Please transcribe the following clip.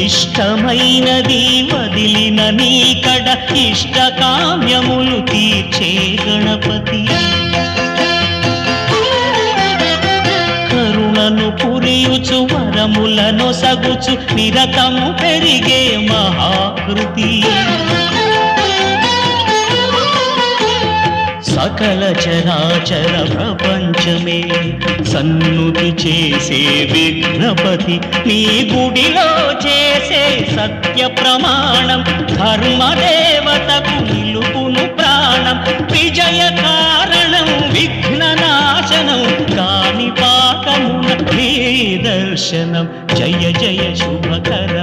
ఇష్టమైనది వదిలిన నీకడ ఇష్టకామ్యములు తీర్చే గణపతి కరుణను పురియుచు వరములను సగుచు నిరతము పెరిగే మహాకృతి సకల చరాచర ప్రపంచమే సన్నుతి చేసే విఘ్నపతి నీ గుడిలో చేసే సత్య ప్రమాణం ధర్మదేవతకు నిలుపును ప్రాణం విజయ కారణం విఘ్న నాశనం కాని పాకమున నీ దర్శనం జయ జయ శుభకర